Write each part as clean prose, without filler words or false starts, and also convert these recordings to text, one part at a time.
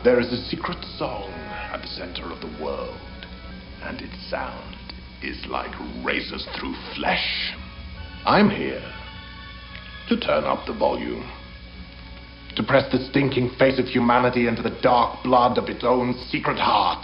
There is a secret song at the center of the world, and its sound is like razors through flesh. I'm here to turn up the volume, to press the stinking face of humanity into the dark blood of its own secret heart.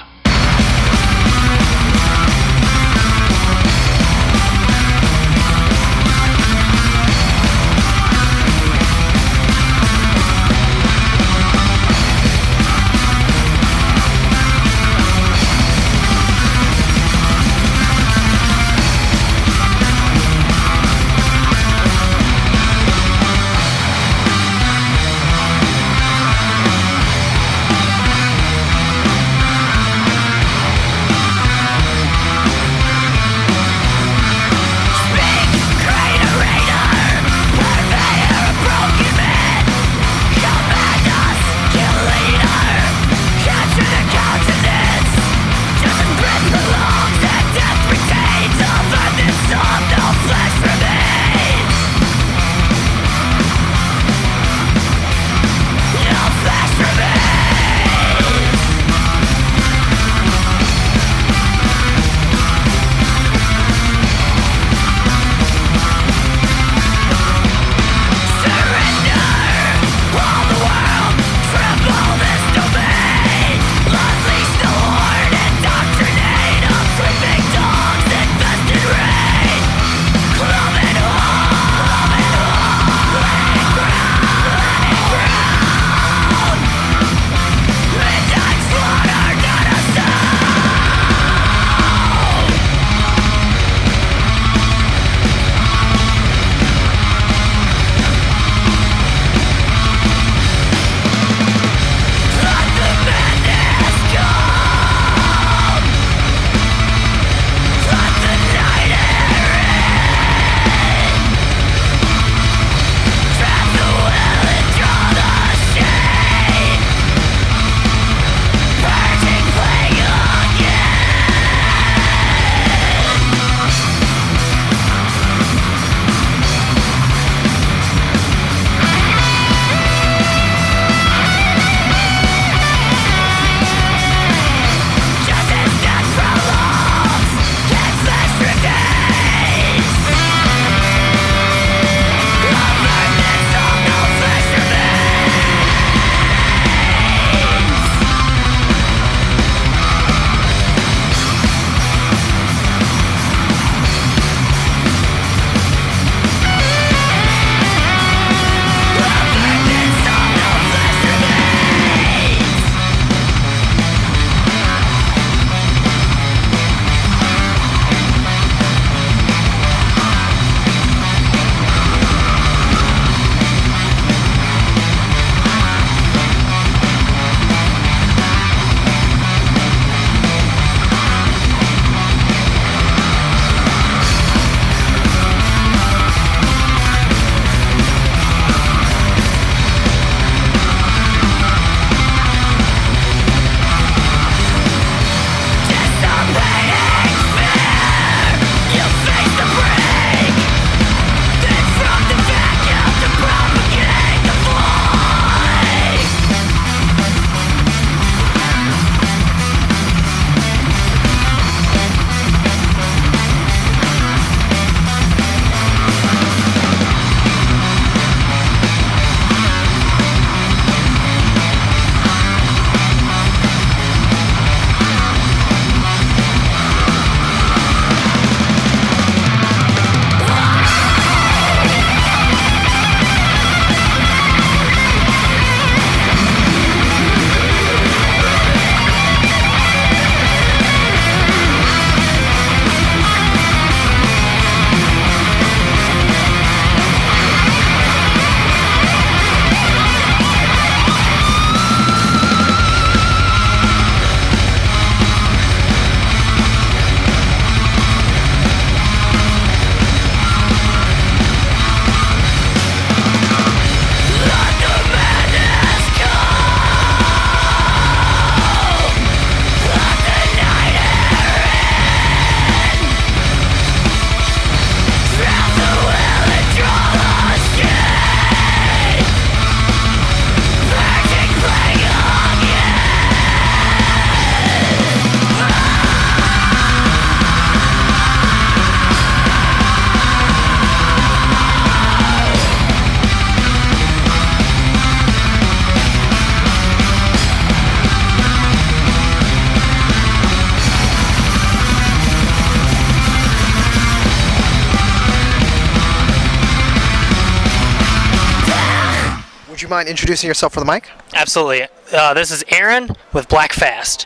mind introducing yourself for the mic? Absolutely. This is Aaron with Black Fast.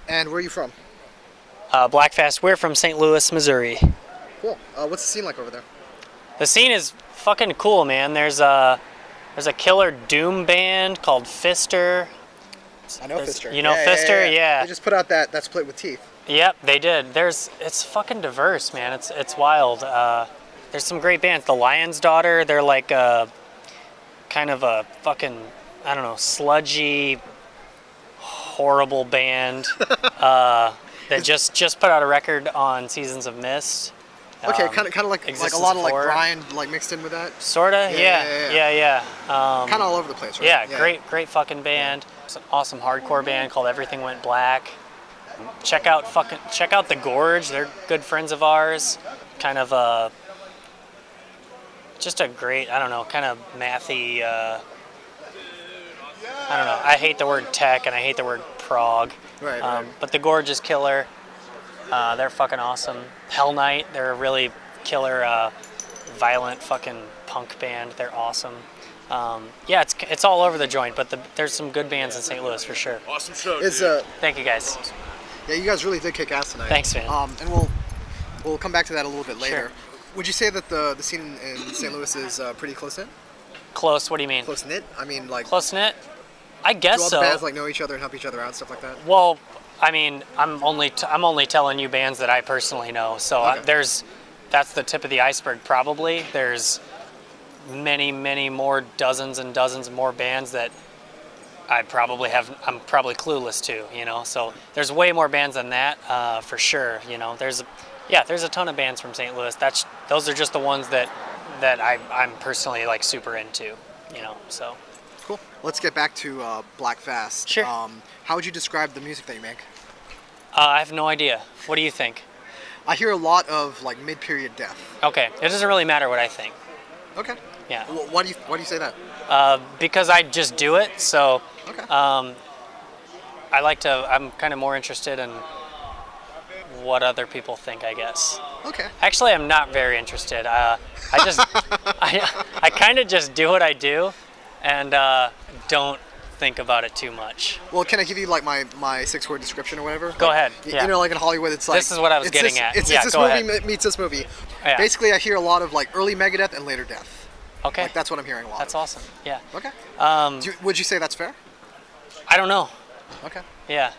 And where are you from? Black Fast, we're from St. Louis, Missouri. Cool. What's the scene like over there? The scene is fucking cool, man. There's a killer doom band called Fister. I know Fister. You know Fister? Yeah. They just put out that split with Teeth. Yep, they did. It's fucking diverse, man. It's wild. There's some great bands. The Lion's Daughter, they're like kind of a fucking, I don't know, sludgy, horrible band that just put out a record on Seasons of Mist. Okay, kind of like a lot of like grind like mixed in with that. Sorta, yeah. Kind of all over the place, right? Yeah, great fucking band. It's an awesome hardcore band called Everything Went Black. Check out The Gorge. They're good friends of ours. Kind of just a great, I don't know, kind of mathy. I don't know. I hate the word tech and I hate the word prog. Right. But The Gorge is killer. They're fucking awesome. Hell Night, they're a really killer, violent fucking punk band. They're awesome. Yeah, it's all over the joint, but there's some good bands in St. Louis for sure. Awesome show. Thank you guys. Yeah, you guys really did kick ass tonight. Thanks, man. And we'll come back to that a little bit later. Sure. Would you say that the scene in St. Louis is pretty close knit? Close? What do you mean? Close knit? I mean, like. Close knit? I guess do all so. the bands like know each other and help each other out, stuff like that? Well, I mean, I'm only telling you bands that I personally know. So Okay. That's the tip of the iceberg. Probably there's many more, dozens and dozens more bands that I'm probably clueless to. You know, so there's way more bands than that for sure. You know, there's a ton of bands from St. Louis. Those are just the ones that I'm personally like super into. You know, so. Cool. Let's get back to Black Fast. Sure. How would you describe the music that you make? I have no idea. What do you think? I hear a lot of like mid-period death. Okay, it doesn't really matter what I think. Okay. Yeah. Why do you say that? Because I just do it. So. Okay. I'm kind of more interested in what other people think, I guess. Okay. Actually, I'm not very interested. I kind of just do what I do, and don't think about it too much. Well, can I give you like my 6-word description or whatever? Go like, ahead. You know, like in Hollywood, it's like this is what I was getting at. It's this movie meets this movie. Yeah. Basically, I hear a lot of like early Megadeth and later death. Okay. Like that's what I'm hearing a lot. That's awesome. Yeah. Okay. Would you say that's fair? I don't know. Okay. Yeah.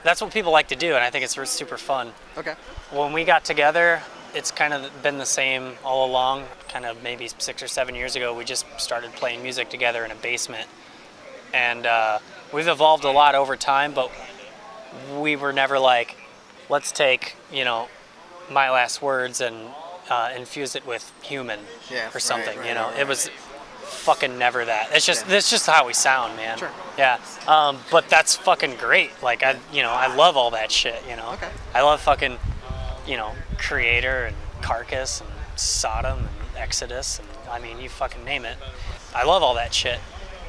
That's what people like to do, and I think it's super fun. Okay. When we got together, it's kind of been the same all along. Kind of maybe 6 or 7 years ago, we just started playing music together in a basement. And we've evolved a lot over time, but we were never like, let's take, My Last Words and infuse it with human or something, right. It was fucking never that. It's just how we sound, man. Sure. Yeah. But that's fucking great. Like, I love all that shit, Okay. I love fucking, Creator and Carcass and Sodom and Exodus and, I mean, you fucking name it. I love all that shit.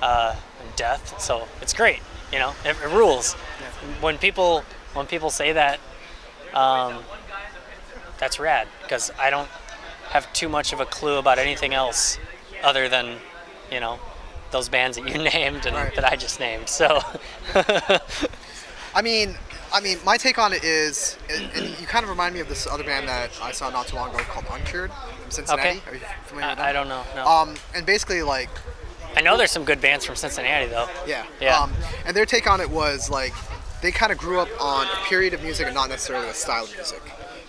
And Death, so it's great, it rules. Yeah. When people say that, that's rad, because I don't have too much of a clue about anything else other than, those bands that you named and that I just named. So, I mean, my take on it is, and you kind of remind me of this other band that I saw not too long ago called Uncured from Cincinnati. Okay. Are you familiar with them? I don't know. No. And basically, like, I know there's some good bands from Cincinnati, though. Yeah. Yeah. And their take on it was like they kind of grew up on a period of music and not necessarily a style of music.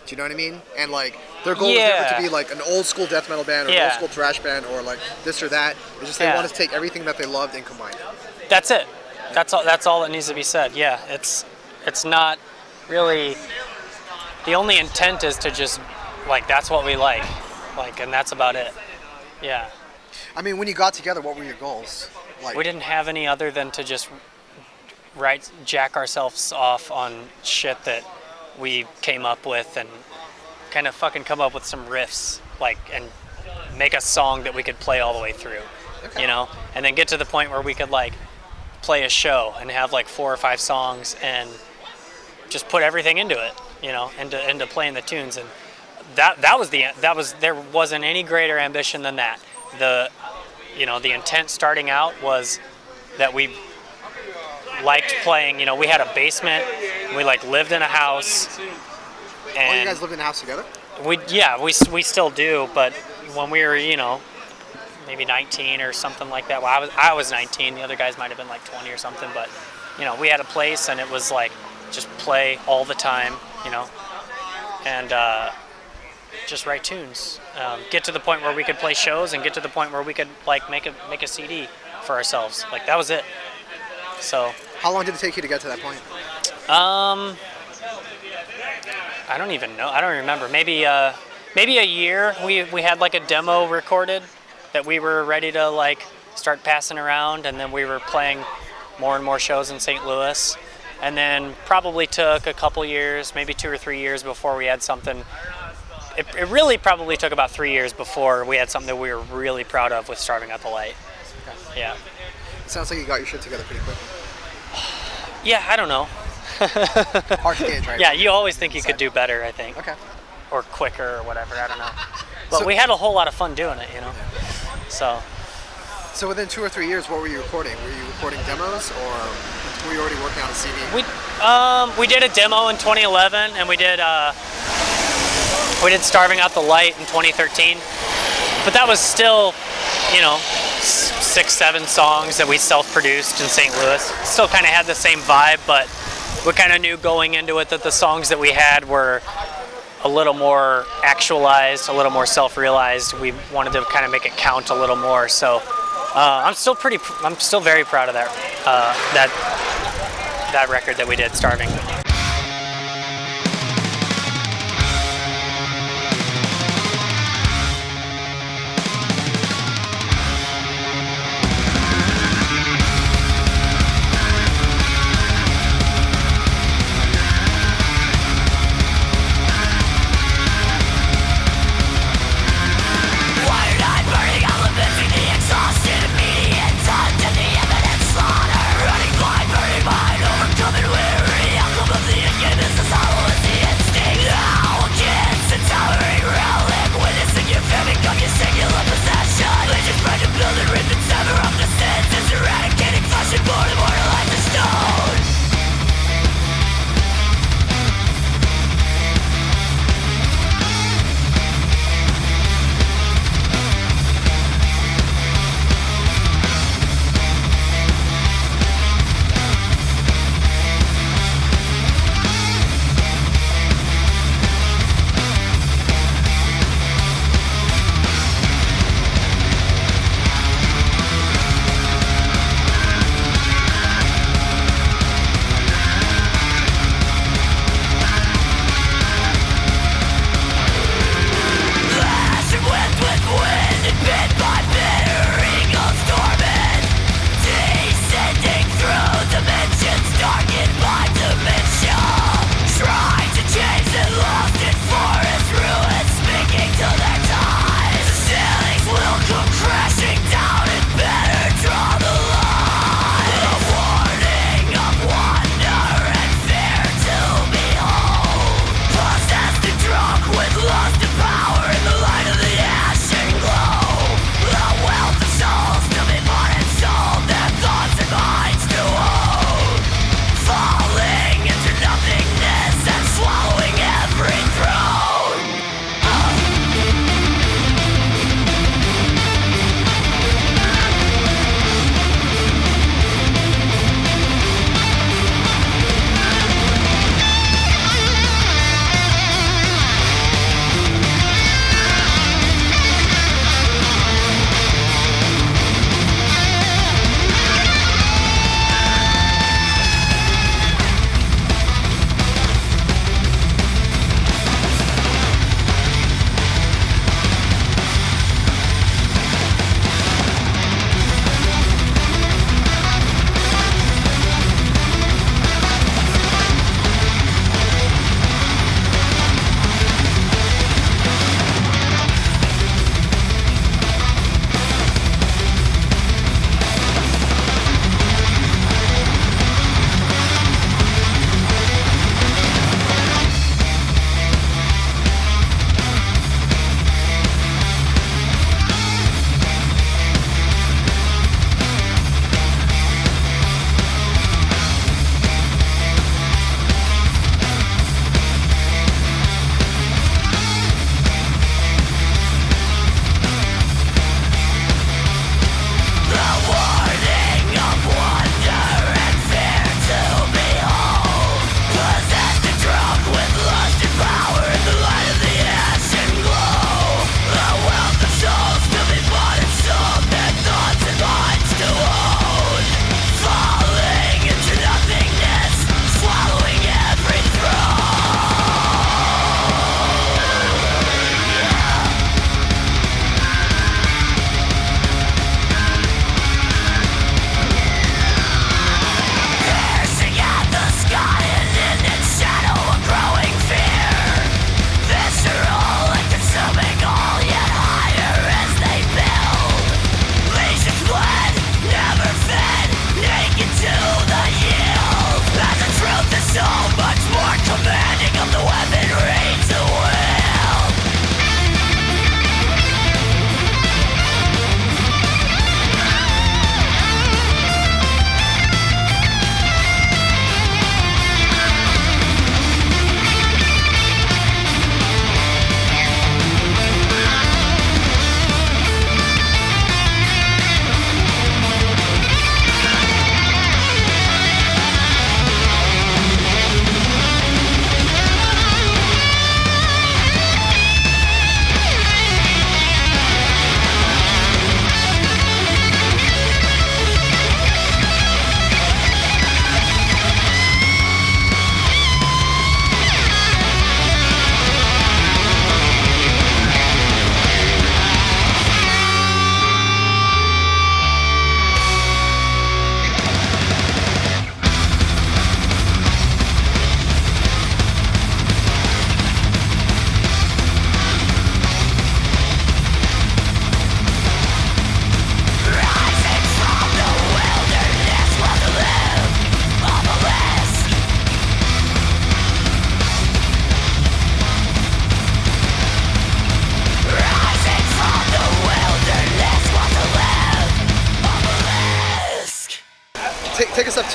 Do you know what I mean? And like their goal was never to be like an old school death metal band or an old school thrash band or like this or that. It's just they wanted to take everything that they loved and combine it. That's it. That's all. That's all that needs to be said. Yeah. It's not really. The only intent is to just like that's what we like, and that's about it. Yeah. I mean, when you got together, what were your goals? Like, we didn't have any other than to just jack ourselves off on shit that we came up with and kind of fucking come up with some riffs, and make a song that we could play all the way through, and then get to the point where we could play a show and have 4 or 5 songs and just put everything into it, into playing the tunes. And there wasn't any greater ambition than that. the intent starting out was that we liked playing. We had a basement. We lived in a house. And you guys lived in a house together? We still do, but when we were, maybe 19 or something like that. Well, I was 19. The other guys might have been 20 or something, but we had a place, and it was just play all the time, and just write tunes. Get to the point where we could play shows, and get to the point where we could make a CD for ourselves. That was it. So. How long did it take you to get to that point? I don't even know. I don't remember. Maybe a year. We had a demo recorded that we were ready to start passing around, and then we were playing more and more shows in St. Louis, and then probably took a couple years, maybe 2 or 3 years before we had something. It really probably took about 3 years before we had something that we were really proud of with Starving at the Light. Yeah. It sounds like you got your shit together pretty quickly. Yeah, I don't know. Hard to gauge, right? Yeah, you always think you could do better, I think. Okay. Or quicker or whatever, I don't know. But we had a whole lot of fun doing it, So within 2 or 3 years, what were you recording? Were you recording demos, or were you already working on a CD? We did a demo in 2011, and we did Starving Out the Light in 2013. But that was still, 6-7 songs that we self-produced in St. Louis. Still kind of had the same vibe, but we kind of knew going into it that the songs that we had were a little more actualized, a little more self-realized. We wanted to kind of make it count a little more. So I'm still very proud of that record that we did, Starving. Running blind, burning mind, overcoming weary,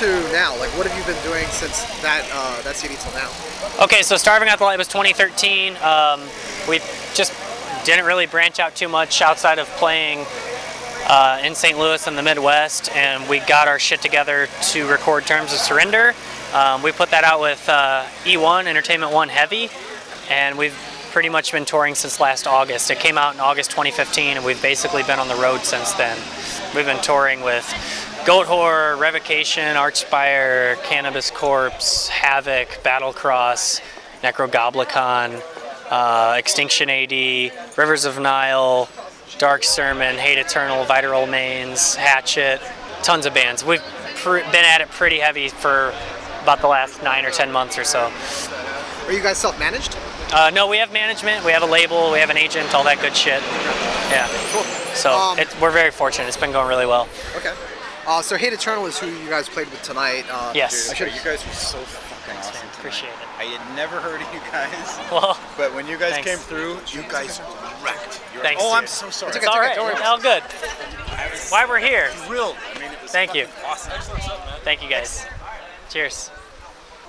to now? Like, what have you been doing since that CD till now? Okay, so Starving Out the Light was 2013. We just didn't really branch out too much outside of playing in St. Louis and the Midwest, and we got our shit together to record Terms of Surrender. We put that out with E1, Entertainment One Heavy, and we've pretty much been touring since last August. It came out in August 2015, and we've basically been on the road since then. We've been touring with Goat Whore, Revocation, Archspire, Cannabis Corpse, Havoc, Battlecross, Necrogoblicon, Extinction AD, Rivers of Nile, Dark Sermon, Hate Eternal, Vital Remains, Hatchet, tons of bands. We've been at it pretty heavy for about the last 9 or 10 months or so. Are you guys self-managed? No, we have management, we have a label, we have an agent, all that good shit. Yeah. Cool. So we're very fortunate. It's been going really well. Okay. So Hate Eternal is who you guys played with tonight. Yes. Dude, you guys were so fucking awesome tonight. Appreciate it. I had never heard of you guys. Well, but when you guys thanks. came through, you guys wrecked. Thanks, oh, dude. I'm so sorry. It's all right. All good. Why we're here. Thrilled. I mean, it was Thank you. awesome. Thank you guys. Cheers.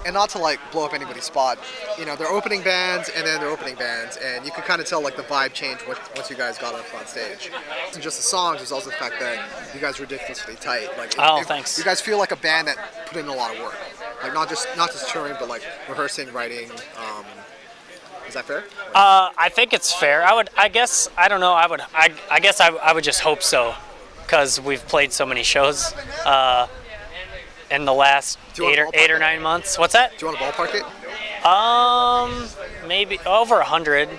And not to like blow up anybody's spot, you know, they're opening bands and then they're opening bands, and you can kind of tell like the vibe changed once you guys got up on stage. It wasn't just the songs, it was also the fact that you guys were ridiculously tight. Like, Thanks. You guys feel like a band that put in a lot of work, like not just touring, but like rehearsing, writing. Is that fair? I think it's fair. I guess I would just hope so, because we've played so many shows. In the last 8 or 9 months. What's that? Do you want to ballpark it? Maybe over 100.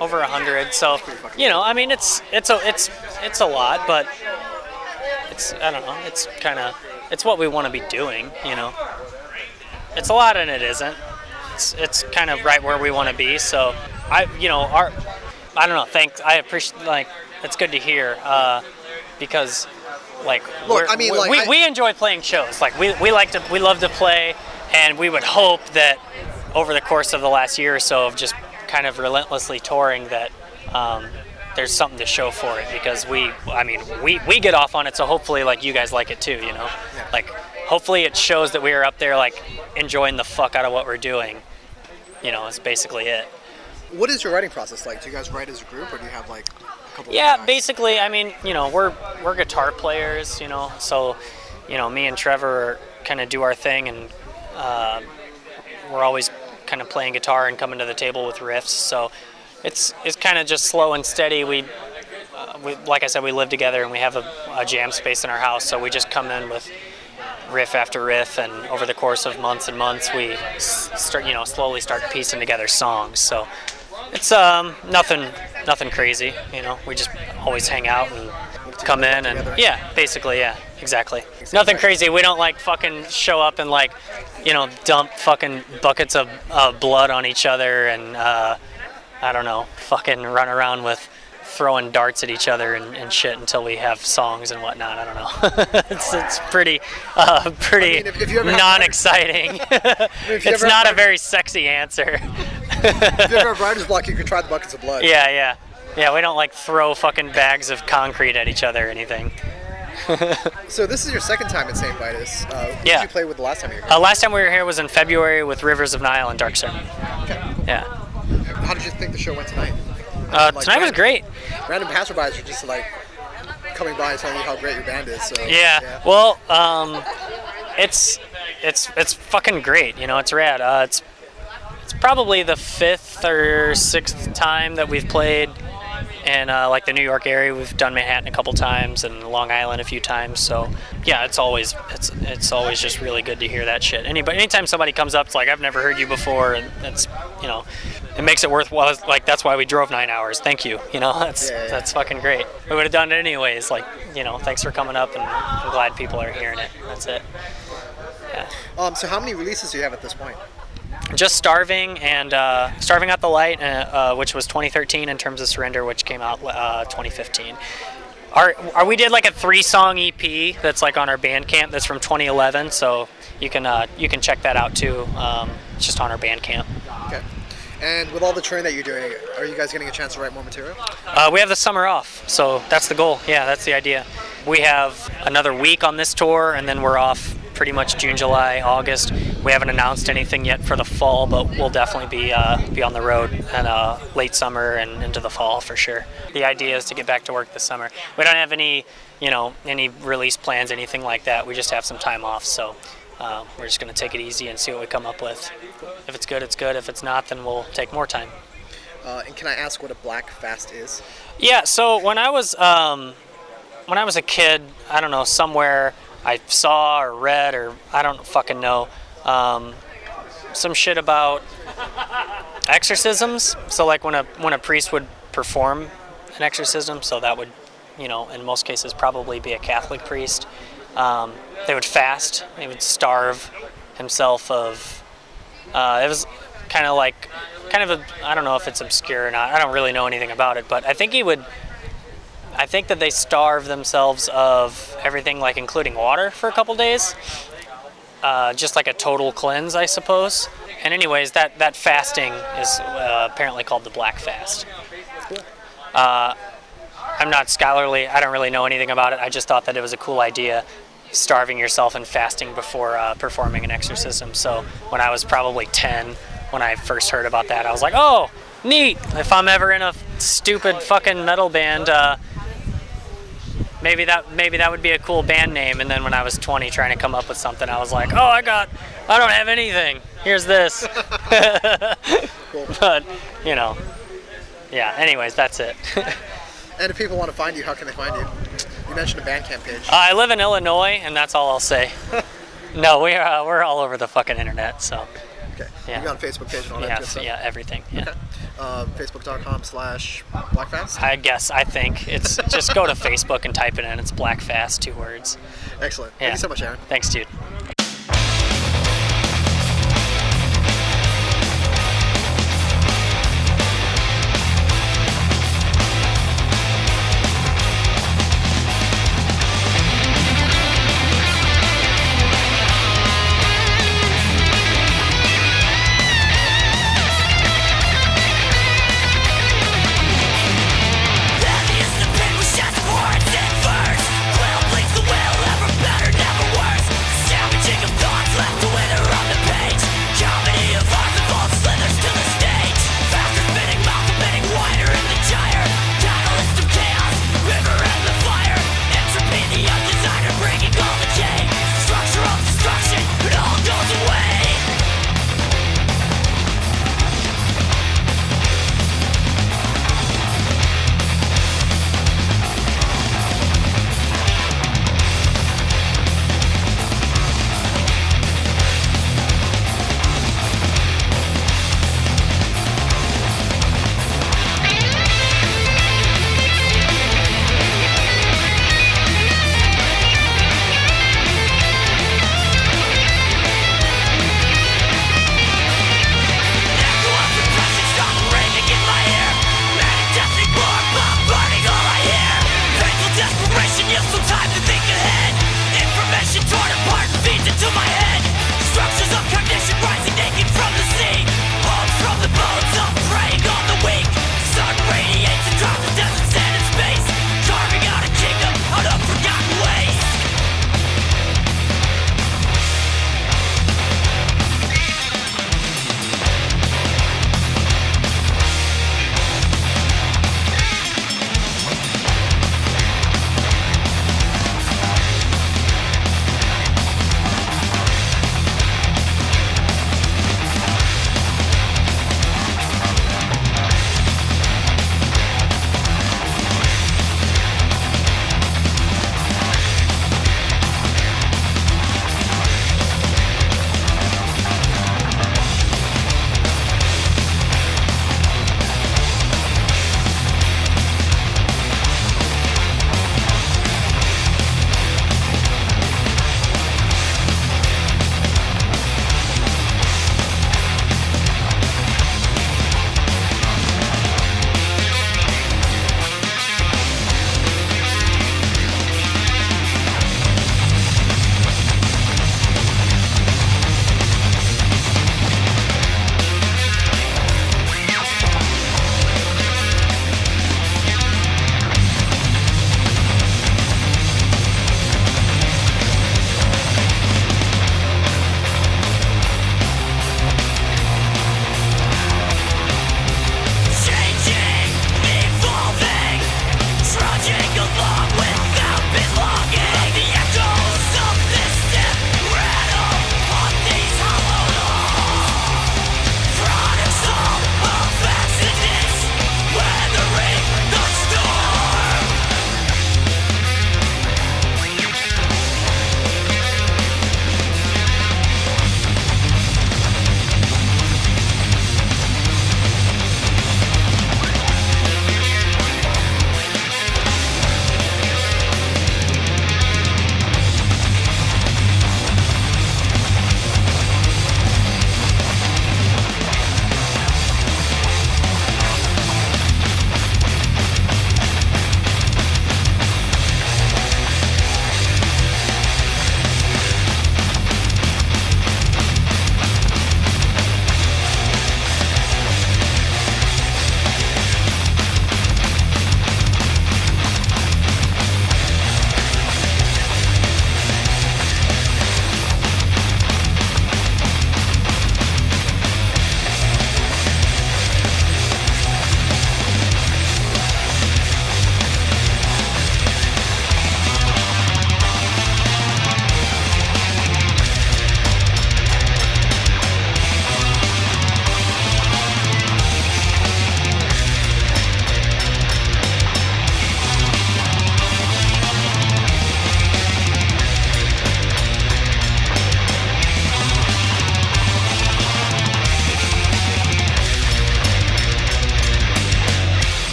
Over 100. So, you know, I mean, it's a lot, but I don't know. It's what we want to be doing. You know, it's a lot and it isn't. It's kind of right where we want to be. So, I don't know. Thanks. I appreciate. Like, it's good to hear because. Like, look, I mean, we enjoy playing shows. Like, we love to play, and we would hope that over the course of the last year or so of just kind of relentlessly touring that there's something to show for it, because we get off on it, so hopefully like you guys like it too, you know? Like, hopefully it shows that we are up there like enjoying the fuck out of what we're doing, you know, is basically it. What is your writing process like? Do you guys write as a group, or do you have like Yeah, basically, I mean, you know, we're guitar players, you know, so, you know, me and Trevor kind of do our thing, and we're always kind of playing guitar and coming to the table with riffs, so it's kind of just slow and steady. We like I said, we live together, and we have a jam space in our house, so we just come in with riff after riff, and over the course of months and months, we slowly start piecing together songs, so it's nothing crazy, you know. We just always hang out and come in and basically, exactly. Nothing crazy. We don't like fucking show up and like, you know, dump fucking buckets of blood on each other and I don't know, fucking run around with throwing darts at each other and shit until we have songs and whatnot. I don't know. it's pretty non-exciting. It's not a very sexy answer. If you ever have writer's block, you can try the buckets of blood. Yeah, we don't like throw fucking bags of concrete at each other or anything. So this is your second time at Saint Vitus. Who did you play with the last time you were here? Last time we were here was in February with Rivers of Nile and Dark Sermon. Okay. Yeah. How did you think the show went tonight? Tonight was great. Random passerbys are just like coming by and telling you how great your band is. So, well, it's fucking great. You know, it's rad. It's probably the 5th or 6th time that we've played in like the New York area. We've done Manhattan a couple times and Long Island a few times. So yeah, it's always just really good to hear that shit. Anytime somebody comes up, it's like, I've never heard you before, and it's, you know, it makes it worthwhile. Like, that's why we drove 9 hours. Thank you. You know, that's fucking great. We would have done it anyways. Like, you know, thanks for coming up, and I'm glad people are hearing it. That's it. Yeah. So how many releases do you have at this point? Just Starving and Starving Out the Light, which was 2013, and Terms of Surrender, which came out 2015. We did like a 3-song EP that's like on our Bandcamp that's from 2011, so you can check that out too. It's just on our Bandcamp. Okay. And with all the touring that you're doing, are you guys getting a chance to write more material? We have the summer off, so that's the goal. Yeah, that's the idea. We have another week on this tour, and then we're off pretty much June, July, August. We haven't announced anything yet for the fall, but we'll definitely be on the road in late summer and into the fall for sure. The idea is to get back to work this summer. We don't have any release plans, anything like that. We just have some time off, so we're just going to take it easy and see what we come up with. If it's good, it's good. If it's not, then we'll take more time. And can I ask what a black fast is? Yeah, so when I was a kid, I don't know, somewhere I saw or read or I don't fucking know, some shit about exorcisms. So like when a priest would perform an exorcism, so that would, in most cases probably be a Catholic priest, they would fast. He would starve himself of, it was kind of I don't know if it's obscure or not. I don't really know anything about it, but I think that they starve themselves of everything, like including water, for a couple days. Just like a total cleanse, I suppose. And anyways, that fasting is apparently called the Black Fast. I'm not scholarly. I don't really know anything about it. I just thought that it was a cool idea, starving yourself and fasting before performing an exorcism. So when I was probably 10, when I first heard about that, I was like, oh, neat. If I'm ever in a stupid fucking metal band, maybe that would be a cool band name. And then when I was 20 trying to come up with something, I was like, oh, I don't have anything. Here's this. Cool. But, yeah, anyways, that's it. And if people want to find you, how can they find you? You mentioned a Bandcamp page. I live in Illinois, and that's all I'll say. No, we're all over the fucking internet, so. Okay. Yeah. You got a Facebook page and all that good stuff? Yeah, everything. Yeah. Okay. Facebook.com/blackfast? I think. It's just go to Facebook and type it in. It's Blackfast, 2 words. Excellent. Yeah. Thank you so much, Aaron. Thanks, dude. Shots, words, and verse. Will bleeds the will, ever better, never worse. Step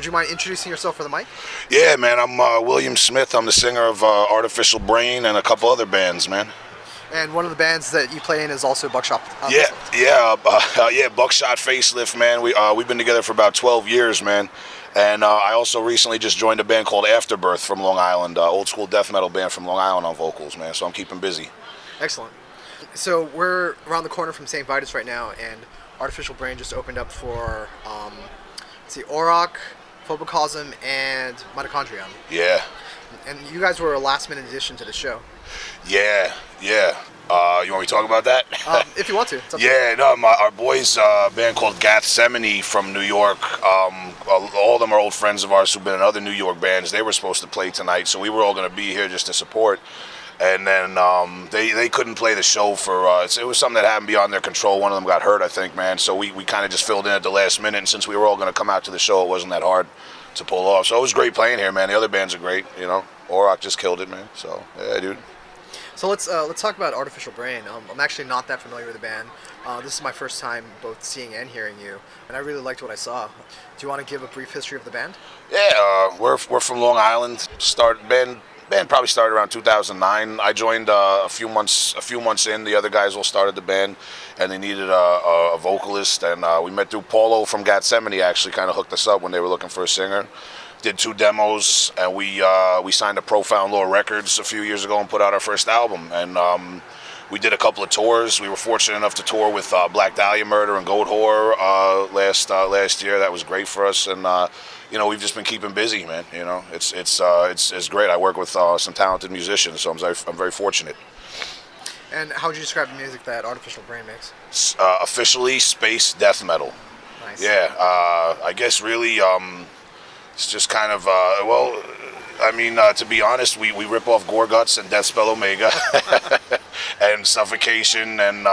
would you mind introducing yourself for the mic? Yeah, man, I'm William Smith. I'm the singer of Artificial Brain and a couple other bands, man. And one of the bands that you play in is also Buckshot. Buckshot Facelift, man. We've been together for about 12 years, man. And I also recently just joined a band called Afterbirth from Long Island, old school death metal band from Long Island on vocals, man. So I'm keeping busy. Excellent. So we're around the corner from Saint Vitus right now, and Artificial Brain just opened up for Auroch, Phobocosm, and Mitochondrion. Yeah. And you guys were a last-minute addition to the show. Yeah. You want me to talk about that? If you want to. Our boys, band called Gath Šmânê from New York. All of them are old friends of ours who've been in other New York bands. They were supposed to play tonight, so we were all going to be here just to support. And then they couldn't play the show for it was something that happened beyond their control. One of them got hurt, I think, man. So we kind of just filled in at the last minute. And since we were all going to come out to the show, it wasn't that hard to pull off. So it was great playing here, man. The other bands are great, you know. Auroch just killed it, man. So yeah, dude. So let's talk about Artificial Brain. I'm actually not that familiar with the band. This is my first time both seeing and hearing you, and I really liked what I saw. Do you want to give a brief history of the band? Yeah, we're from Long Island. Band probably started around 2009. I joined a few months in. The other guys all started the band, and they needed a vocalist. And we met through Paulo from Gath Šmânê. Actually, kind of hooked us up when they were looking for a singer. Did 2 demos, and we signed to Profound Law Records a few years ago and put out our first album. And we did a couple of tours. We were fortunate enough to tour with Black Dahlia Murder and Goat Whore last year. That was great for us. And we've just been keeping busy, man. You know, it's great. I work with some talented musicians, so I'm very fortunate. And how would you describe the music that Artificial Brain makes? Officially, space death metal. Nice. Yeah, I guess really, it's just kind of to be honest, we rip off Gorguts and Deathspell Omega, and Suffocation and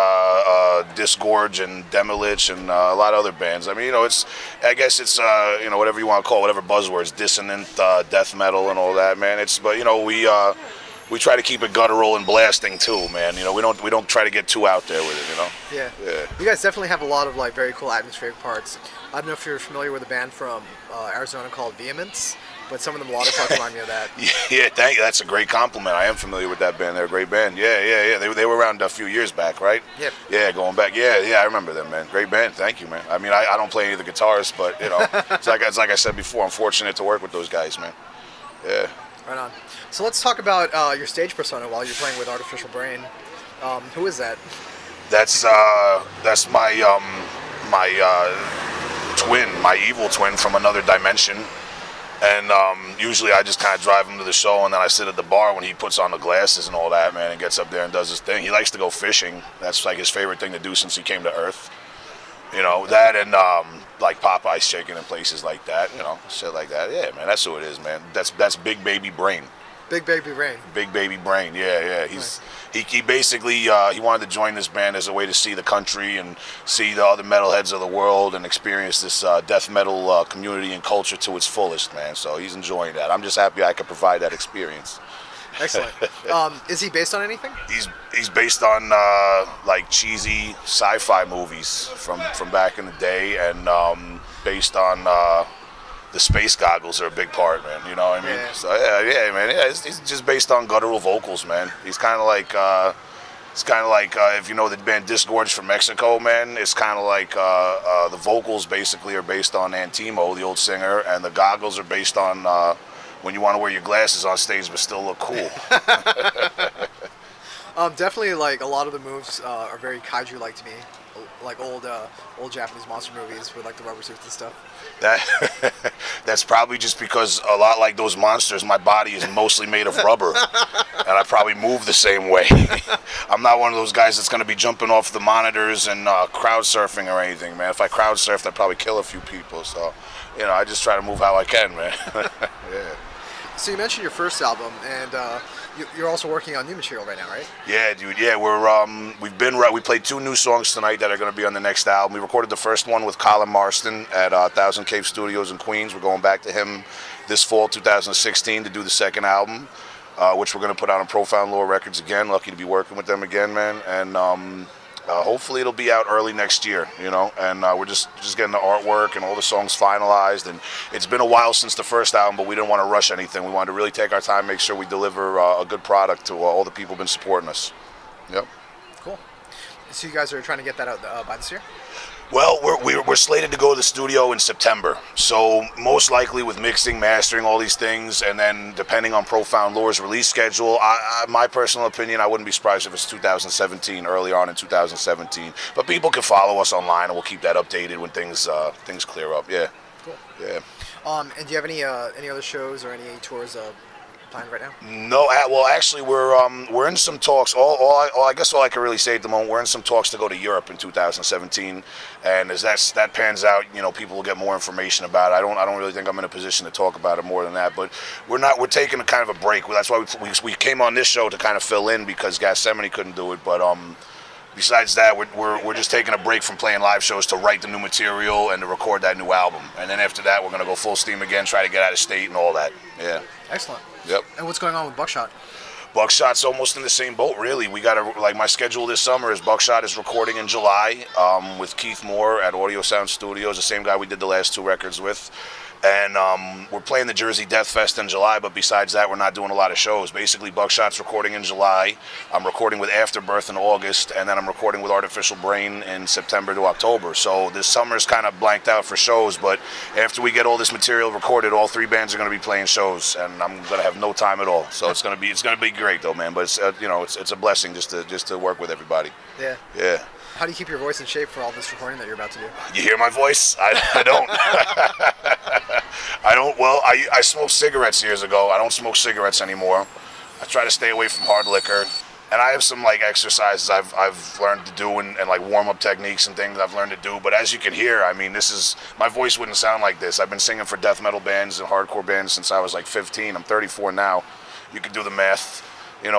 Disgorge and Demolich and a lot of other bands. I mean, I guess it's whatever you want to call it, whatever buzzwords, dissonant death metal and all that, man. We try to keep it guttural and blasting too, man. You know, we don't try to get too out there with it, you know. Yeah. You guys definitely have a lot of very cool atmospheric parts. I don't know if you're familiar with a band from Arizona called Vehemence, but some of the melodic parts remind me of that. Yeah, thank you. That's a great compliment. I am familiar with that band. They're a great band. Yeah. They were around a few years back, right? Yep. Yeah, going back. Yeah, I remember them, man. Great band. Thank you, man. I mean, I don't play any of the guitars, but it's like I said before, I'm fortunate to work with those guys, man. Yeah. Right on. So let's talk about your stage persona while you're playing with Artificial Brain. Who is that? That's my twin, my evil twin from another dimension. And usually I just kind of drive him to the show, and then I sit at the bar when he puts on the glasses and all that, man, and gets up there and does his thing. He likes to go fishing. That's like his favorite thing to do since he came to Earth. You know, that and like Popeye's chicken and places like that, shit like that. Yeah, man, that's who it is, man. That's Big Baby Brain. Big Baby Brain. Big Baby Brain, yeah. He basically he wanted to join this band as a way to see the country and see the other metalheads of the world and experience this death metal community and culture to its fullest, man. So he's enjoying that. I'm just happy I could provide that experience. Excellent. Is he based on anything? He's based on like cheesy sci-fi movies from back in the day, and based on the space goggles are a big part, man. You know what I mean? Yeah. So yeah, man. Yeah, he's just based on guttural vocals, man. He's kind of like if you know the band Disgorge from Mexico, man. It's kind of like the vocals basically are based on Antimo, the old singer, and the goggles are based on when you want to wear your glasses on stage but still look cool. Definitely, like a lot of the moves are very kaiju-like to me, like old Japanese monster movies with like the rubber suits and stuff. That's probably just because a lot like those monsters, my body is mostly made of rubber, and I probably move the same way. I'm not one of those guys that's going to be jumping off the monitors and crowd surfing or anything, man. If I crowd surfed, I'd probably kill a few people. So, I just try to move how I can, man. Yeah. So you mentioned your first album, and you're also working on new material right now, right? Yeah, dude. Yeah, we played 2 new songs tonight that are going to be on the next album. We recorded the first one with Colin Marston at Thousand Cave Studios in Queens. We're going back to him this fall, 2016, to do the second album, which we're going to put out on Profound Law Records again. Lucky to be working with them again, man. And Hopefully it'll be out early next year, and we're just getting the artwork and all the songs finalized. And it's been a while since the first album, but we didn't want to rush anything. We wanted to really take our time, make sure we deliver a good product to all the people who've been supporting us. Yep. Cool. So you guys are trying to get that out by this year? Well, we're slated to go to the studio in September. So most likely with mixing, mastering, all these things, and then depending on Profound Lore's release schedule, my personal opinion, I wouldn't be surprised if it's 2017, early on in 2017. But people can follow us online, and we'll keep that updated when things clear up. Yeah. Cool. Yeah. And do you have any other shows or any tours planned right now? No, well, actually, we're in some talks. I guess all I can really say at the moment, we're in some talks to go to Europe in 2017, and as that pans out, people will get more information about it. I don't really think I'm in a position to talk about it more than that, but we're taking a kind of a break. That's why we came on this show to kind of fill in because Gath Šmânê couldn't do it, but besides that, we're just taking a break from playing live shows to write the new material and to record that new album, and then after that, we're gonna go full steam again, try to get out of state and all that. Yeah. Excellent. Yep. And what's going on with Buckshot? Buckshot's almost in the same boat, really. We got my schedule this summer is Buckshot is recording in July with Keith Moore at Audio Sound Studios, the same guy we did the last 2 records with. And we're playing the Jersey Death Fest in July, but besides that, we're not doing a lot of shows. Basically, Buckshot's recording in July. I'm recording with Afterbirth in August, and then I'm recording with Artificial Brain in September to October. So this summer's kind of blanked out for shows, but after we get all this material recorded, all 3 bands are going to be playing shows, and I'm going to have no time at all. So it's going to be great, though, man. But it's a blessing just to work with everybody. Yeah. Yeah. How do you keep your voice in shape for all this recording that you're about to do? You hear my voice? I don't. I don't. Well, I smoked cigarettes years ago. I don't smoke cigarettes anymore. I try to stay away from hard liquor. And I have some exercises I've learned to do and warm-up techniques and things I've learned to do. But as you can hear, I mean, my voice wouldn't sound like this. I've been singing for death metal bands and hardcore bands since I was 15. I'm 34 now. You can do the math.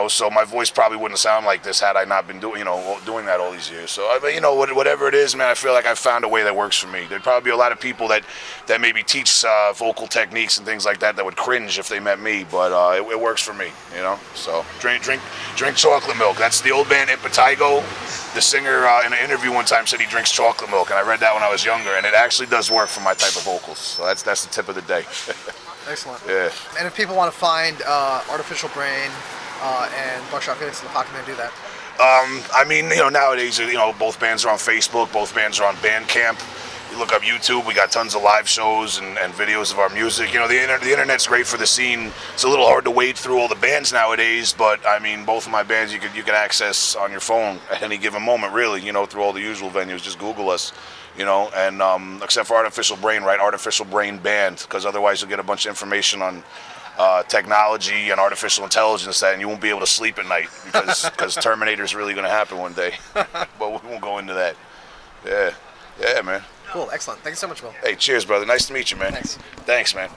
So my voice probably wouldn't sound like this had I not been doing that all these years. So, whatever it is, man, I feel like I've found a way that works for me. There'd probably be a lot of people that maybe teach vocal techniques and things like that would cringe if they met me, but it works for me, So drink chocolate milk. That's the old band Impetigo. The singer in an interview one time said he drinks chocolate milk, and I read that when I was younger, and it actually does work for my type of vocals. So that's the tip of the day. Excellent. Yeah. And if people want to find Artificial Brain and Buckshot Facelift, how can they do that? Nowadays, both bands are on Facebook, both bands are on Bandcamp. You look up YouTube, we got tons of live shows and videos of our music. The internet's great for the scene. It's a little hard to wade through all the bands nowadays, but both of my bands you could access on your phone at any given moment, really, through all the usual venues. Just Google us. And except for Artificial Brain, right? Artificial Brain Band, because otherwise you'll get a bunch of information on technology and artificial intelligence and you won't be able to sleep at night because Terminator's really going to happen one day. But we won't go into that. Yeah, man. Cool, excellent. Thank you so much, Will. Hey, cheers, brother. Nice to meet you, man. Thanks, man.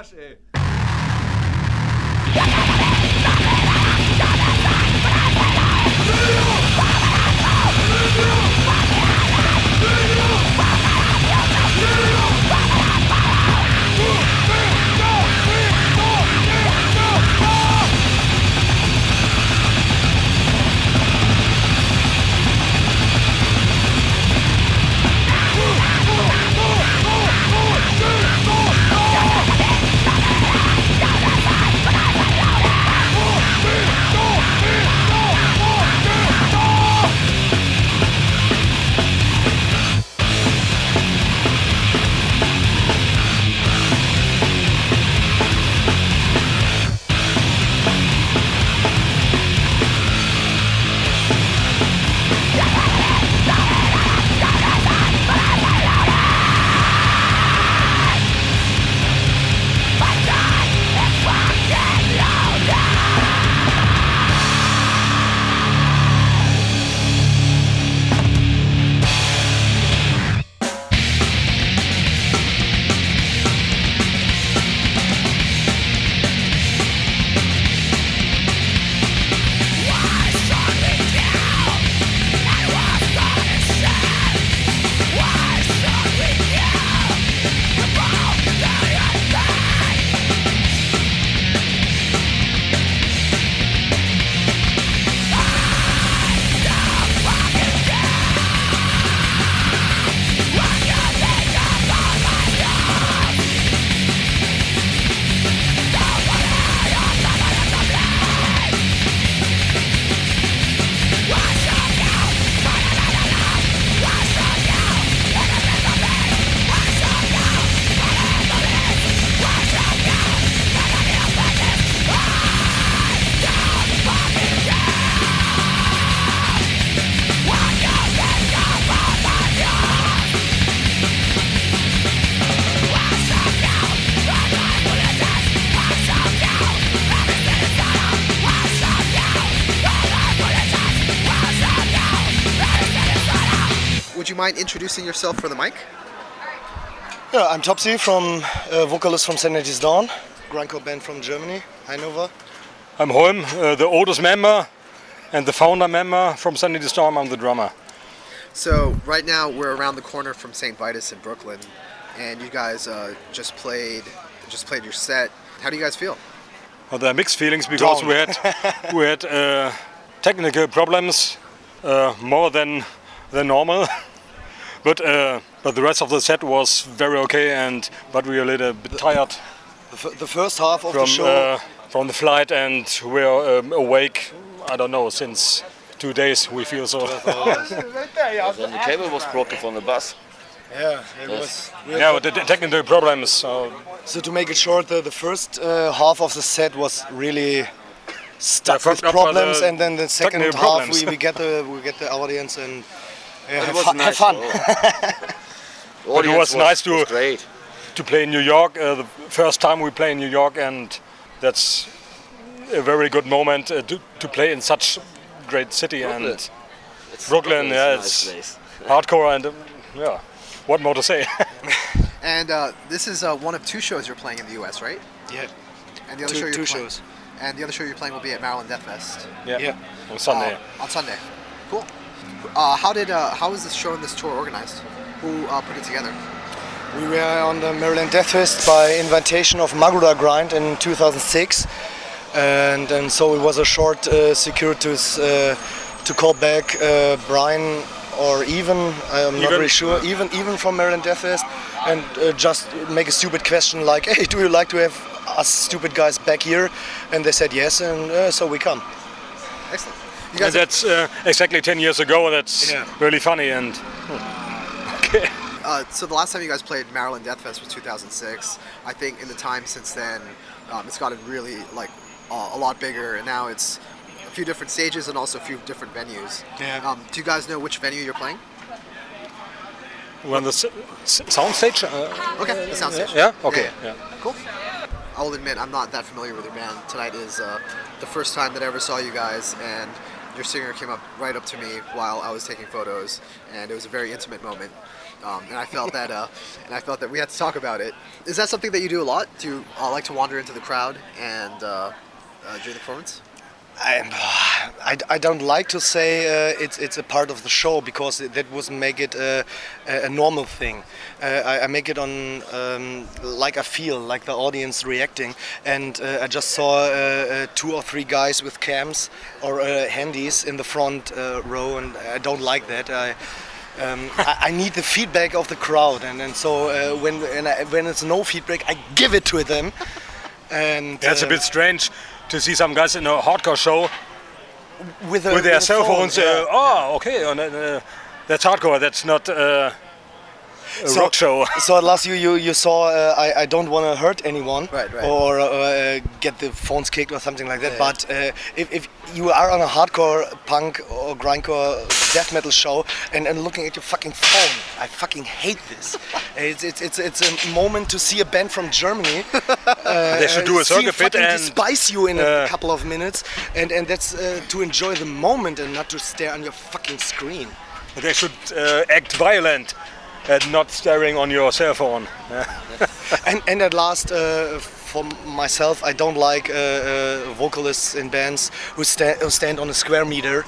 Arsch, ey. Would you mind introducing yourself for the mic? Yeah, I'm Topsy, vocalist from Sanitys grindcore band from Germany, Hanover. I'm Holm, the oldest member and the founder member from Sanitys. I'm the drummer. So right now we're around the corner from Saint Vitus in Brooklyn, and you guys just played your set. How do you guys feel? Well, there are mixed feelings because we had technical problems more than normal. But the rest of the set was very okay, but we were a little bit tired. The first half of the show from the flight, and we're awake. I don't know, since 2 days we feel so. Then the cable was broken from the bus. Yeah, it was. Yeah, but the technical problems. So to make it short, the first half of the set was really stuck with up problems, and then the second half problems. we get the audience and have nice fun. But it was nice to play in New York. The first time we play in New York, and that's a very good moment to play in such great city. Brooklyn. And Brooklyn, yeah, it's nice hardcore, and yeah, what more to say? And this is one of 2 shows you're playing in the U.S., right? Yeah. And the other two shows. And the other show you're playing will be at Maryland Death Fest. Yeah. On Sunday. On Sunday. Cool. How was this show and this tour organized? Who put it together? We were on the Maryland Death Fest by invitation of Magruder Grind in 2006, and so it was a short circuitous to call back Brian or I'm not really sure, even from Maryland Death Fest, and just make a stupid question like, hey, do you like to have us stupid guys back here? And they said yes, and so we come. Excellent. And that's exactly 10 years ago. That's really funny. And okay. So the last time you guys played Maryland Death Fest was 2006. I think in the time since then, it's gotten really a lot bigger, and now it's a few different stages and also a few different venues. Yeah. Do you guys know which venue you're playing? When the sound stage? Okay, the sound stage. Yeah? Okay. Yeah. Cool. I will admit I'm not that familiar with your band. Tonight is the first time that I ever saw you guys, and your singer came up right up to me while I was taking photos, and it was a very intimate moment. and I felt that we had to talk about it. Is that something that you do a lot? Do you like to wander into the crowd and during the performance? I don't like to say it's a part of the show, because that would make it a normal thing. I make it on like I feel, like the audience reacting. And I just saw 2 or 3 guys with cams or handies in the front row, and I don't like that. I need the feedback of the crowd, and so when it's no feedback, I give it to them. And that's a bit strange to see some guys in a hardcore show with their cell phones. Yeah. Okay, that's hardcore. That's not a rock show. So last you saw I don't want to hurt anyone, right. or get the phones kicked or something like that. Yeah. But if you are on a hardcore punk or grindcore death metal show and looking at your fucking phone, I fucking hate this. It's a moment to see a band from Germany. They should do a circuit fit and despise you in a couple of minutes, and that's to enjoy the moment and not to stare on your fucking screen. They should act violent and not staring on your cell phone. And at last, for myself, I don't like vocalists in bands who stand on a square meter.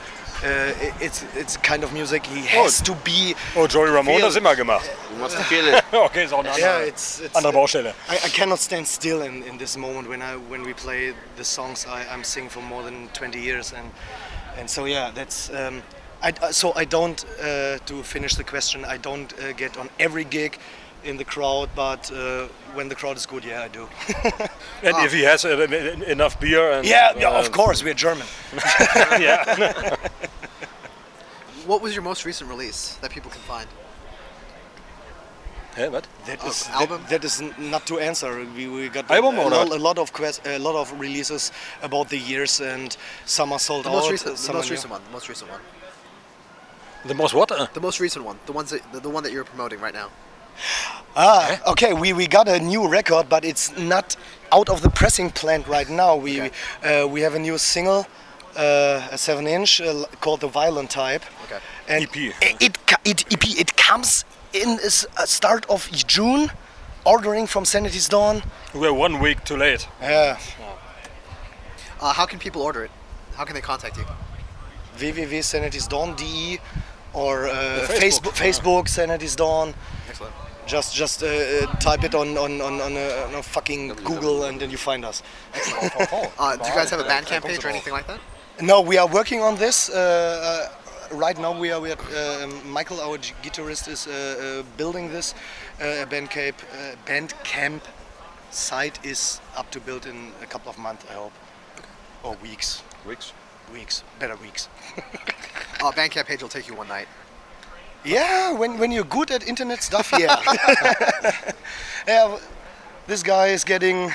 It's kind of music he has to be. Oh, Joey Ramone das immer gemacht. You must feel it. Okay, ist auch eine andere Baustelle. I cannot stand still in this moment when we play the songs I'm singing for more than 20 years, and so yeah, that's. I don't, to finish the question, I don't get on every gig in the crowd, but when the crowd is good, yeah, I do. And if he has enough beer and... Yeah, of course, we're German. Yeah. What was your most recent release that people can find? Hey, what? Album? That is not to answer. We got album a lot of releases about the years, and some are sold out. The most recent one. The most what? The most recent one. The one that you're promoting right now. Okay. We got a new record, but it's not out of the pressing plant right now. We have a new single, a 7-inch called The Violent Type. Okay. And EP. It comes in start of June. Ordering from Sanitys Dawn. We're 1 week too late. Yeah. How can people order it? How can they contact you? www.sanitysdawn.de or Facebook Sanitys Dawn. Excellent. Just type it on a fucking Google and then you find us. Excellent. Do you guys have a Bandcamp page or anything like that? No, we are working on this. Right now we are Michael, our guitarist, is building this. Bandcamp site is up to build in a couple of months, I hope. Or weeks. Better weeks. Bandcamp page will take you one night. Yeah, when you're good at internet stuff, yeah. Yeah, this guy is getting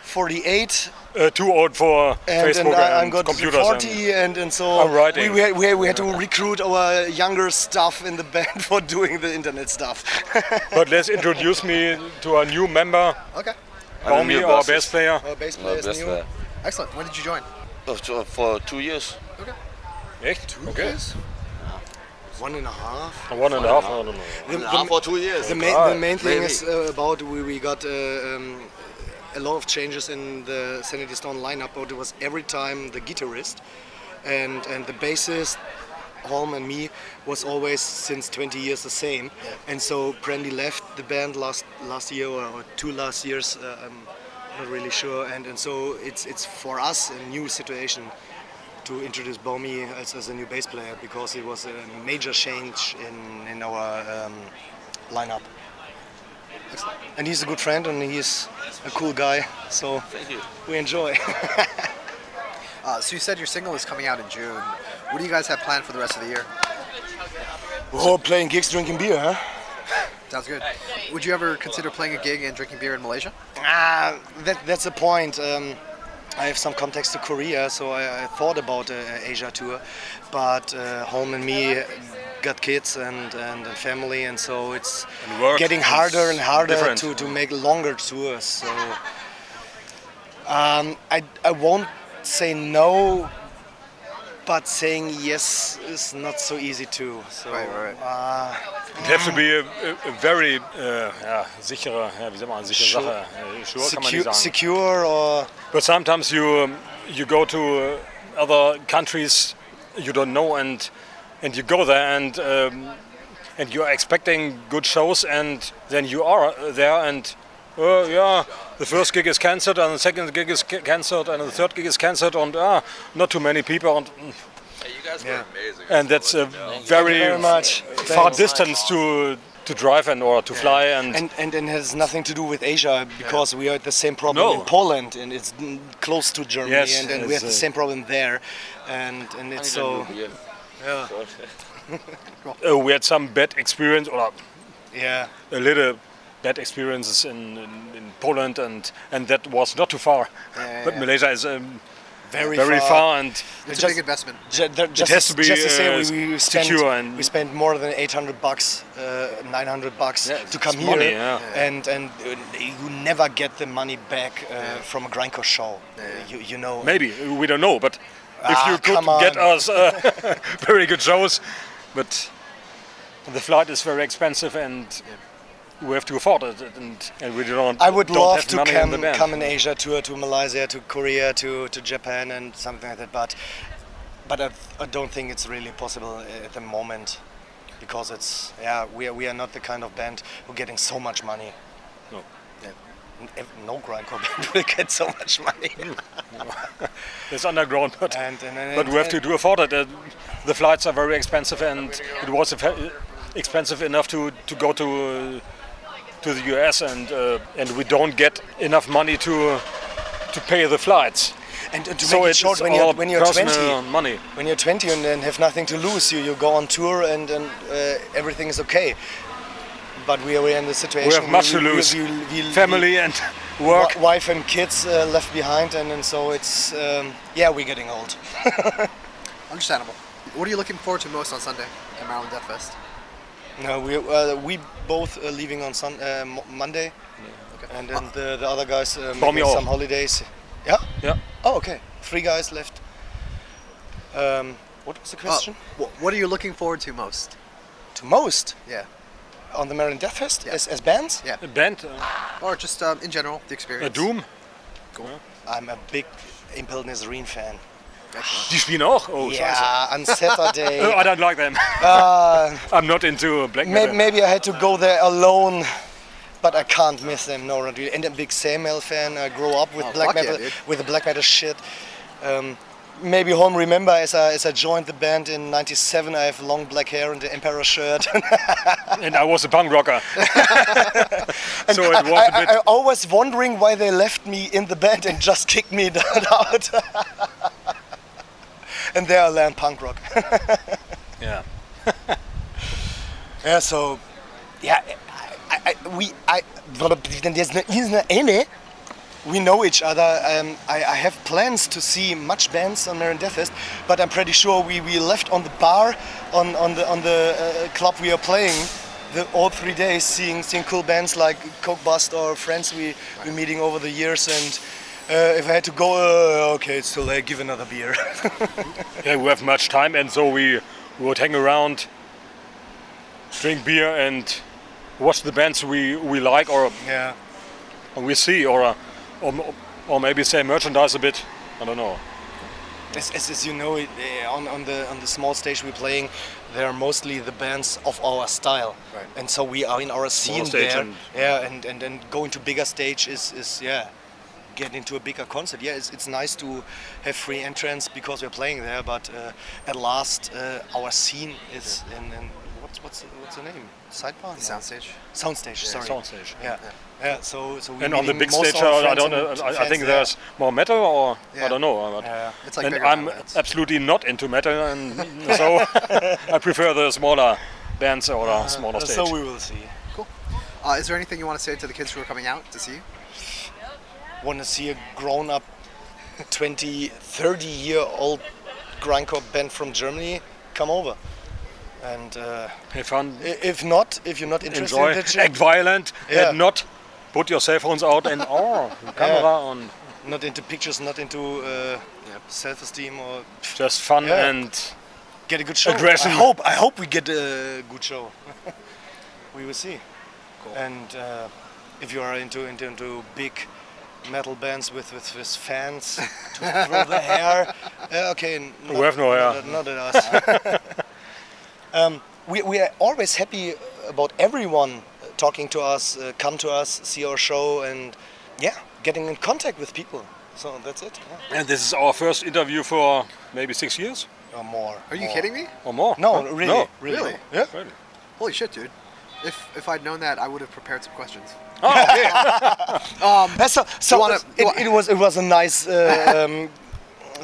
48. Too old for Facebook and got computers. 40, and so we had to recruit our younger stuff in the band for doing the internet stuff. But let's introduce me to a new member. Okay. Holm, our bass player. Our bass player is new. Excellent. When did you join? For 2 years. Okay. Echt? 2 years? 1.5. 1.5. I don't know. For 2 years. The main thing is about we got a lot of changes in the Sanitys Dawn lineup, but it was every time the guitarist and the bassist, Holm and me, was always since 20 years the same. Yeah. And so Brandy left the band last year or 2 last years, I'm not really sure. And so it's for us a new situation to introduce Bomi as a new bass player, because it was a major change in our lineup. Excellent. And he's a good friend and he's a cool guy, so we enjoy. So you said your single is coming out in June. What do you guys have planned for the rest of the year? Oh, playing gigs, drinking beer, huh? Sounds good. Would you ever consider playing a gig and drinking beer in Malaysia? That's the point. I have some contacts to Korea, so I thought about an Asia tour, but Holm and me got kids and family, and so it's getting harder and harder to make longer tours. So I won't say no, but saying yes is not so easy too. So, Right. It has to be a very sichere, wie sagt man, sichere Sache. Sure kann man nicht sagen. Secure or... But sometimes you go to other countries you don't know and you go there and you are expecting good shows and then you are there and the first gig is cancelled and the second gig is cancelled and the third gig is cancelled and not too many people and Hey, you guys were amazing. and that's a very much. far distance to drive or to fly and it has nothing to do with Asia because we had the same problem in Poland and it's close to Germany and we have the same problem there and it's so we had some bad experience or yeah. a little bad experiences in Poland and that was not too far but Malaysia is very far and It's a big investment. it has to be we secure and we spent more than $800, $900 to come here, money, and you never get the money back from a grindcore show. You know. maybe we don't know but if you could come on. get us very good shows but the flight is very expensive and we have to afford it and we don't. I would don't love have to money in the band. come in Asia, tour to Malaysia, to Korea, to Japan, and something like that. But I don't think it's really possible at the moment, because it's we are not the kind of band who are getting so much money. No. No grindcore band will get so much money. It's underground, but and we have to afford it. The flights are very expensive, and it was expensive enough to go to the US, and we don't get enough money to pay the flights. And to So make it it's short, when all you're 20, personal money. when you're 20 and then have nothing to lose, you go on tour and everything is okay. But we are in the situation. We have much to lose. Family and work. Wife and kids left behind, and so it's we're getting old. Understandable. What are you looking forward to most on Sunday at Maryland Death Fest? No, we both leaving on Monday, and then the other guys making some holidays. Yeah. Yeah. Oh, okay. 3 guys left. What was the question? What are you looking forward to most? To most? Yeah. On the Maryland Death Fest? Yeah. As bands? Yeah. A band. Or just in general, the experience. Doom. Cool. I'm a big Impaled Nazarene fan. Die spielen auch? Oh, yeah, on Saturday. I don't like them. I'm not into black metal. Maybe I had to go there alone, but I can't miss them. No, not really. And I'm a big Samuel fan. I grew up with black metal, with the black metal shit. Maybe Holm remember as I joined the band in '97. I have long black hair and the Emperor shirt. And I was a punk rocker. So it was a bit. I always wondering why they left me in the band and just kicked me out. And there I learned punk rock. Yeah. Yeah. So, yeah, we know each other. I have plans to see much bands on Maryland Death Fest, but I'm pretty sure we left on the bar on the club we are playing all 3 days, seeing cool bands like Coke Bust or friends we're meeting over the years. And if I had to go, okay, it's too late, give another beer. Yeah, we have much time, and so we would hang around, drink beer, and watch the bands we like or we see, or maybe say merchandise a bit. I don't know. As you know, on the small stage we're playing, they are mostly the bands of our style, and so we are in our scene there. And then going to bigger stage is get into a bigger concert. Yeah, it's nice to have free entrance because we're playing there, but at last our scene is in what's the name? Sidebar? No. Soundstage. Soundstage. Yeah, sorry. Soundstage. Yeah. So we and on the big stage, I don't know. I think there's more metal, or I don't know. It's like and bigger I'm bands. absolutely not into metal, and so I prefer the smaller bands or smaller stage. So we will see. Cool. Is there anything you want to say to the kids who are coming out to see you? Want to see a grown-up 20, 30-year-old grindcore band from Germany? Come over. And have fun. If you're not interested, enjoy, act violent, and not put your cell phones out and camera on. Not into pictures, not into self-esteem or just fun and get a good show. aggression. I hope we get a good show. We will see. Cool. And if you are into big metal bands with fans to throw the hair, okay. We have no hair. Not at us. We are always happy about everyone talking to us, come to us, see our show, and getting in contact with people. So that's it. Yeah. And this is our first interview for maybe 6 years Or more. Are you kidding me? or more. No, Huh? really, No. really. Yeah. Really? Holy shit, dude. If I'd known that, I would have prepared some questions. Oh, okay. It was a nice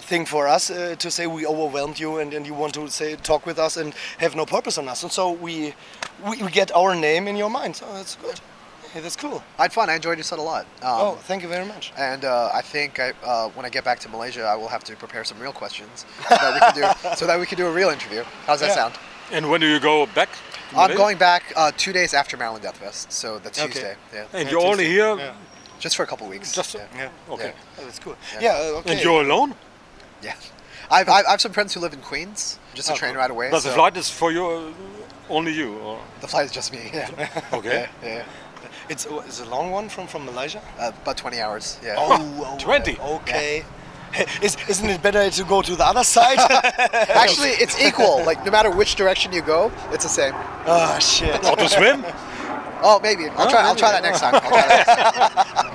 thing for us to say we overwhelmed you and you want to talk with us and have no purpose on us, and so we get our name in your mind. So that's good. Hey, that's cool. I had fun. I enjoyed your set a lot. Thank you very much. And I think when I get back to Malaysia, I will have to prepare some real questions so that we can do a real interview. How's that sound? And when do you go back? I'm going back 2 days after Maryland Death Fest, so that's Okay. Tuesday. Yeah. And you're only here. Yeah. Just for a couple weeks. Just Okay. Yeah. Oh, that's cool. Yeah. Yeah. Okay. And you're alone? Yeah. I have some friends who live in Queens, just a train ride away. But the so flight is for you, only you. Or? the flight is just me. Yeah. Okay. Yeah. It's a long one from Malaysia. About 20 hours. Yeah. Oh, 20. Okay. Isn't it better to go to the other side? Actually, it's equal. Like no matter which direction you go, it's the same. Oh shit. Or to swim? Oh, maybe. I'll try that next time.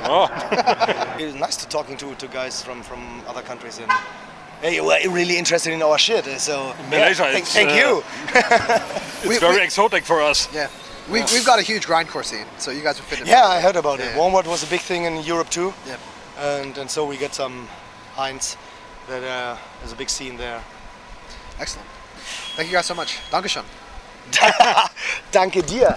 Oh. It's nice to talking to guys from other countries, and hey, we're really interested in our shit. So Malaysia, thank you. It's very exotic for us. Yeah. We've got a huge grindcore scene, so you guys would fit in. Yeah, I heard about it. Yeah. Walmart was a big thing in Europe too. Yeah. And so we get some Heinz. That there's a big scene there. Excellent. Thank you guys so much. Dankeschön. Danke dir.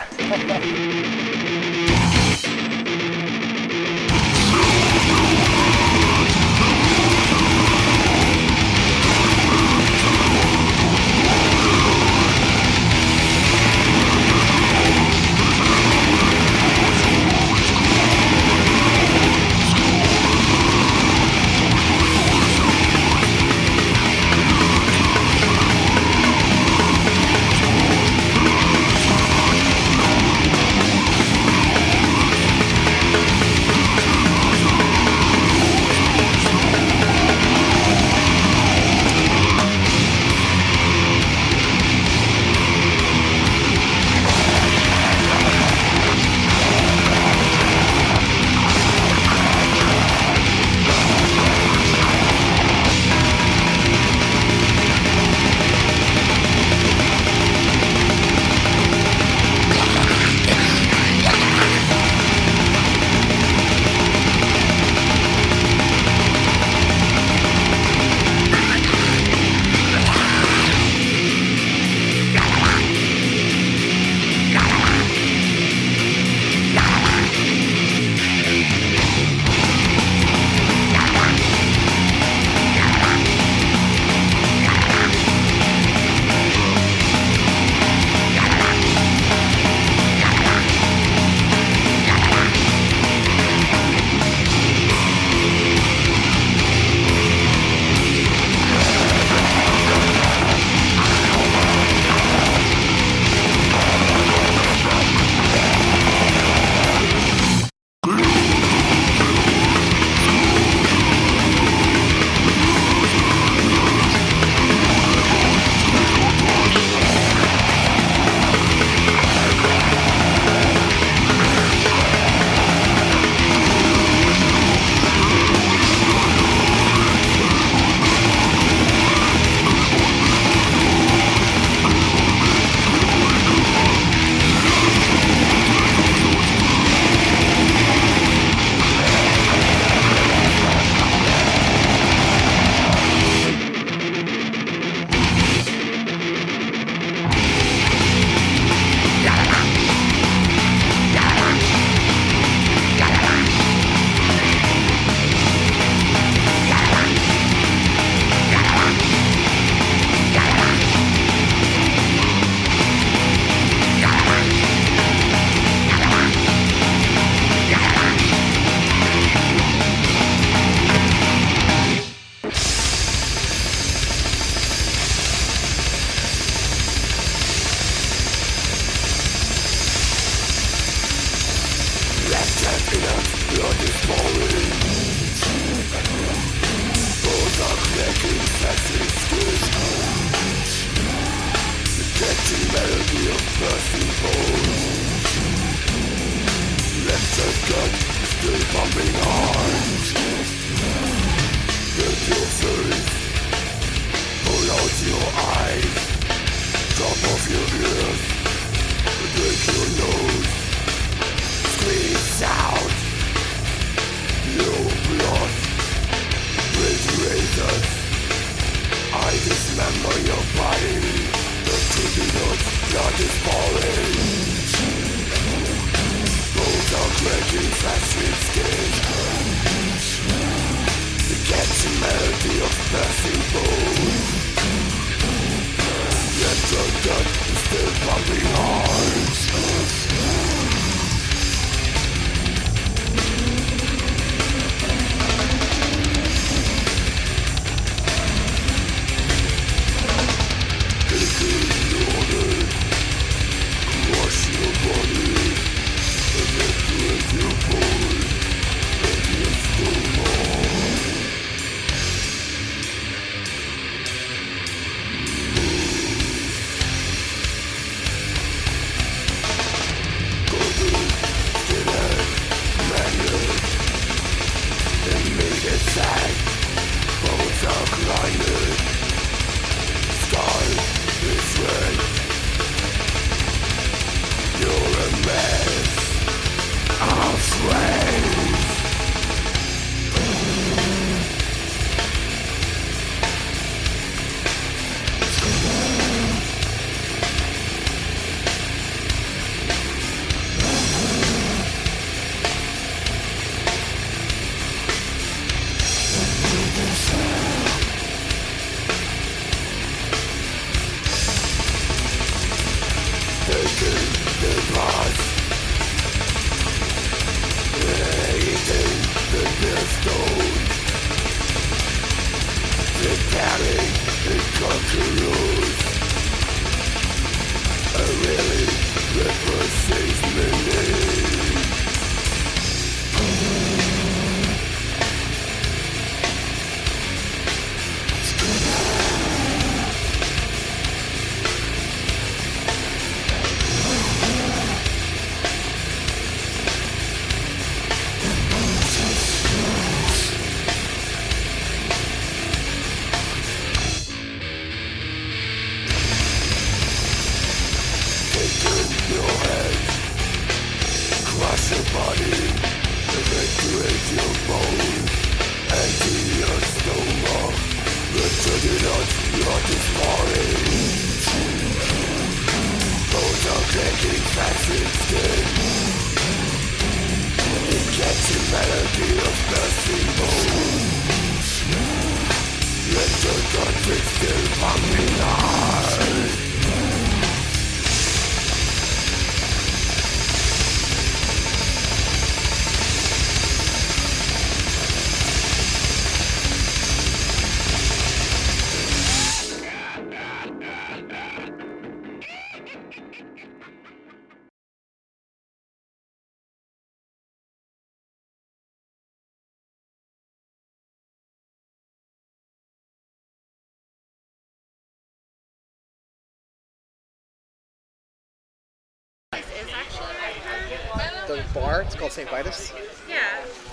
The bar, it's called Saint Vitus. Yeah.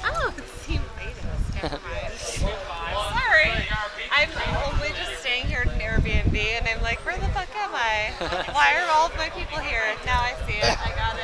Oh, it's Saint Vitus. Never mind. Sorry. I'm only just staying here at an Airbnb, and I'm like, where the fuck am I? Why are all of my people here? Now I see it. I got it.